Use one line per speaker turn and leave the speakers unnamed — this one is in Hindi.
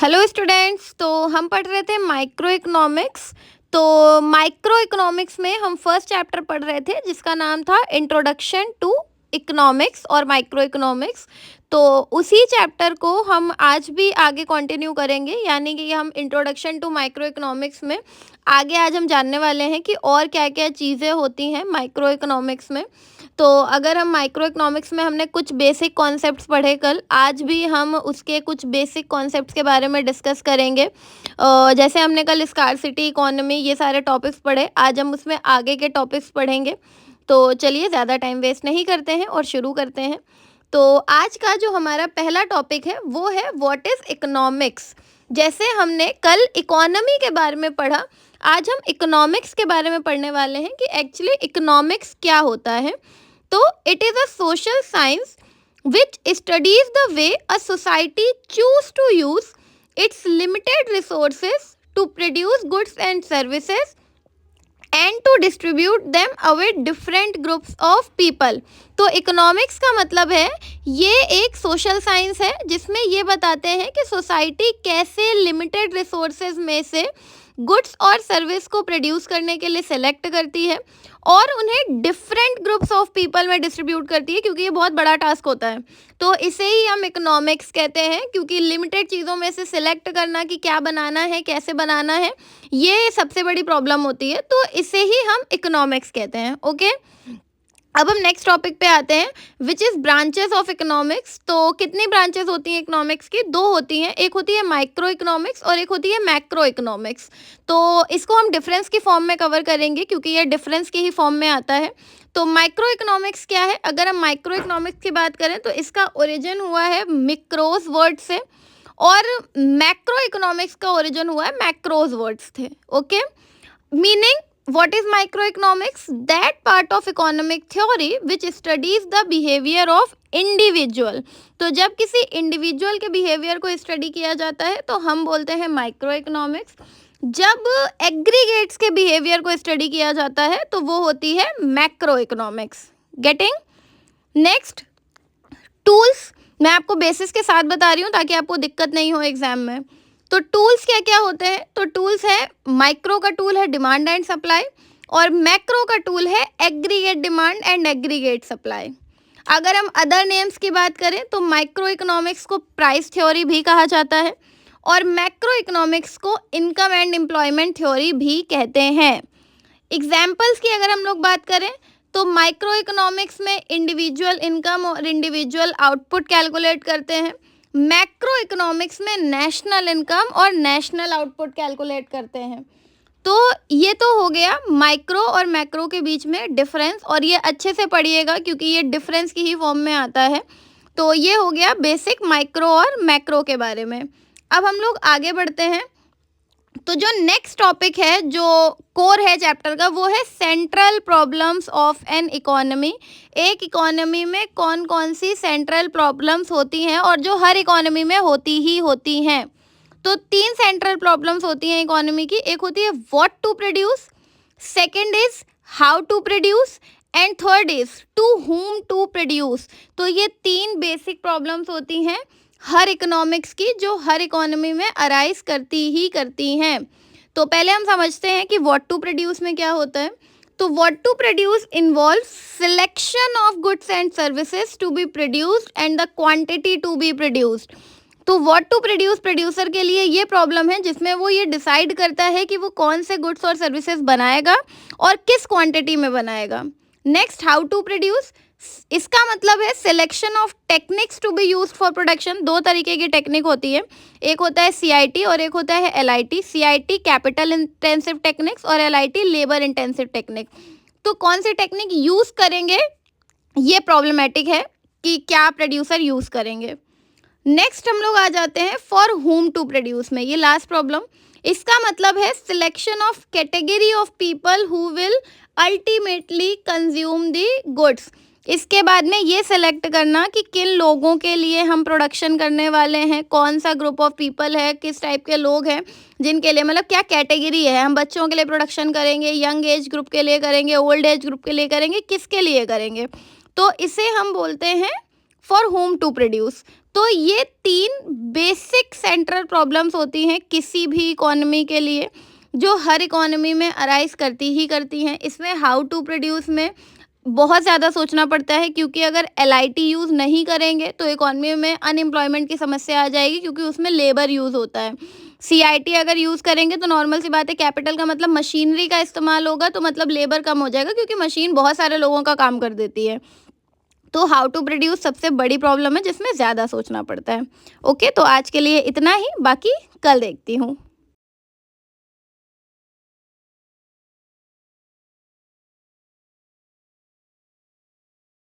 Hello students. तो हम पढ़ रहे थे माइक्रो इकोनॉमिक्स। तो माइक्रो इकोनॉमिक्स में हम फर्स्ट चैप्टर पढ़ रहे थे जिसका नाम था इंट्रोडक्शन टू इकोनॉमिक्स और माइक्रो इकोनॉमिक्स। तो उसी चैप्टर को हम आज भी आगे कंटिन्यू करेंगे, यानी कि हम इंट्रोडक्शन टू माइक्रो इकोनॉमिक्स में आगे आज हम जानने वाले हैं कि और क्या क्या चीज़ें होती हैं माइक्रो इकोनॉमिक्स में। तो अगर हम माइक्रो इकोनॉमिक्स में हमने कुछ बेसिक कॉन्सेप्ट्स पढ़े कल, आज भी हम उसके कुछ बेसिक कॉन्सेप्ट्स के बारे में डिस्कस करेंगे। जैसे हमने कल स्कार्सिटी, इकोनॉमी, ये सारे टॉपिक्स पढ़े, आज हम उसमें आगे के टॉपिक्स पढ़ेंगे। तो चलिए ज़्यादा टाइम वेस्ट नहीं करते हैं और शुरू करते हैं। तो आज का जो हमारा पहला टॉपिक है वो है व्हाट इज़ इकोनॉमिक्स। जैसे हमने कल इकोनॉमी के बारे में पढ़ा, आज हम इकोनॉमिक्स के बारे में पढ़ने वाले हैं कि एक्चुअली इकोनॉमिक्स क्या होता है। तो it is a social science which studies the way a society choose to use its limited resources to produce goods and services and to distribute them with different groups of people। तो इकोनॉमिक्स का मतलब है, ये एक सोशल साइंस है जिसमें ये बताते हैं कि सोसाइटी कैसे लिमिटेड रिसोर्सेज में से गुड्स और सर्विस को प्रोड्यूस करने के लिए सेलेक्ट करती है और उन्हें डिफरेंट ग्रुप्स ऑफ पीपल में डिस्ट्रीब्यूट करती है, क्योंकि ये बहुत बड़ा टास्क होता है। तो इसे ही हम इकोनॉमिक्स कहते हैं, क्योंकि लिमिटेड चीज़ों में से सिलेक्ट करना कि क्या बनाना है, कैसे बनाना है, ये सबसे बड़ी प्रॉब्लम होती है। तो इसे ही हम इकोनॉमिक्स कहते हैं। ओके, अब हम नेक्स्ट टॉपिक पे आते हैं, which is branches of economics. तो कितनी ब्रांचेस होती हैं इकोनॉमिक्स की? दो होती हैं, एक होती है माइक्रो इकोनॉमिक्स और एक होती है मैक्रो इकोनॉमिक्स। तो इसको हम डिफरेंस की फॉर्म में कवर करेंगे क्योंकि ये डिफरेंस की ही फॉर्म में आता है। तो माइक्रो इकोनॉमिक्स क्या है? अगर हम माइक्रो इकोनॉमिक्स की बात करें तो इसका ओरिजिन हुआ है मिक्रोज वर्ड से, और मैक्रो इकोनॉमिक्स का ओरिजिन हुआ है मैक्रोज वर्ड्स थे। Okay, meaning what is microeconomics? That part of economic theory which studies the behavior of individual। तो जब किसी इंडिविजुअल के बिहेवियर को स्टडी किया जाता है तो हम बोलते हैं माइक्रो इकोनॉमिक्स। जब एग्रीगेट्स के बिहेवियर को स्टडी किया जाता है तो वो होती है macro economics. Getting? Next, tools. मैं आपको बेसिस के साथ बता रही हूँ ताकि आपको दिक्कत नहीं हो एग्जाम में। तो टूल्स क्या क्या होते हैं? तो टूल्स है, माइक्रो का टूल है डिमांड एंड सप्लाई, और मैक्रो का टूल है aggregate demand and aggregate supply. अगर हम अदर नेम्स की बात करें तो माइक्रो इकोनॉमिक्स को प्राइस थ्योरी भी कहा जाता है और मैक्रो इकोनॉमिक्स को इनकम एंड एम्प्लॉयमेंट थ्योरी भी कहते हैं। एग्जाम्पल्स की अगर हम लोग बात करें तो माइक्रो इकोनॉमिक्स में इंडिविजुअल इनकम और इंडिविजुअल आउटपुट कैलकुलेट करते हैं, मैक्रो इकोनॉमिक्स में नेशनल इनकम और नेशनल आउटपुट कैलकुलेट करते हैं। तो ये तो हो गया माइक्रो और मैक्रो के बीच में डिफरेंस, और ये अच्छे से पढ़िएगा क्योंकि ये डिफरेंस की ही फॉर्म में आता है। तो ये हो गया बेसिक माइक्रो और मैक्रो के बारे में। अब हम लोग आगे बढ़ते हैं। तो जो नेक्स्ट टॉपिक है, जो कोर है चैप्टर का, वो है central problems of an economy. एक इकोनॉमी में कौन कौन सी सेंट्रल प्रॉब्लम्स होती हैं और जो हर इकोनॉमी में होती ही होती हैं। तो तीन सेंट्रल प्रॉब्लम्स होती हैं इकोनॉमी की। एक होती है what to produce, second is how to produce, and third is to whom to produce. तो ये तीन बेसिक प्रॉब्लम्स होती हैं हर इकोनॉमिक्स की, जो हर इकोनॉमी में अराइज करती हैं। तो पहले हम समझते हैं कि व्हाट टू प्रोड्यूस में क्या होता है। तो what to produce involve selection of goods and services to be produced and the quantity to be produced. तो व्हाट टू प्रोड्यूस प्रोड्यूसर के लिए ये प्रॉब्लम है जिसमें वो ये डिसाइड करता है कि वो कौन से गुड्स और सर्विसेज बनाएगा और किस क्वांटिटी में बनाएगा। नेक्स्ट, हाउ टू प्रोड्यूस, इसका मतलब है selection of techniques to be used for production. दो तरीके की टेक्निक होती है, एक होता है सीआईटी और एक होता है LIT. CIT capital intensive techniques और एलआईटी लेबर इंटेंसिव टेक्निक। तो कौन सी टेक्निक यूज़ करेंगे ये प्रॉब्लमेटिक है कि क्या प्रोड्यूसर यूज़ करेंगे। नेक्स्ट हम लोग आ जाते हैं फॉर whom टू प्रोड्यूस में। ये लास्ट प्रॉब्लम, इसका मतलब है selection of category of people who will ultimately consume the goods. इसके बाद में ये सेलेक्ट करना कि किन लोगों के लिए हम प्रोडक्शन करने वाले हैं, कौन सा ग्रुप ऑफ पीपल है, किस टाइप के लोग हैं जिनके लिए, मतलब क्या कैटेगरी है, हम बच्चों के लिए प्रोडक्शन करेंगे, यंग एज ग्रुप के लिए करेंगे, ओल्ड एज ग्रुप के लिए करेंगे, किसके लिए करेंगे। तो इसे हम बोलते हैं फॉर whom टू प्रोड्यूस। तो ये 3 बेसिक सेंट्रल प्रॉब्लम्स होती हैं किसी भी इकोनॉमी के लिए, जो हर इकोनॉमी में अराइज़ करती ही करती हैं। इसमें हाउ टू प्रोड्यूस में बहुत ज़्यादा सोचना पड़ता है, क्योंकि अगर एलआईटी यूज़ नहीं करेंगे तो इकोनॉमी में अनएम्प्लॉयमेंट की समस्या आ जाएगी, क्योंकि उसमें लेबर यूज़ होता है। सीआईटी अगर यूज़ करेंगे तो नॉर्मल सी बात है, कैपिटल का मतलब मशीनरी का इस्तेमाल होगा, तो मतलब लेबर कम हो जाएगा, क्योंकि मशीन बहुत सारे लोगों का काम कर देती है। तो हाउ टू प्रोड्यूस सबसे बड़ी प्रॉब्लम है जिसमें ज़्यादा सोचना पड़ता है। ओके, तो आज के लिए इतना ही, बाकी कल देखती हूँ।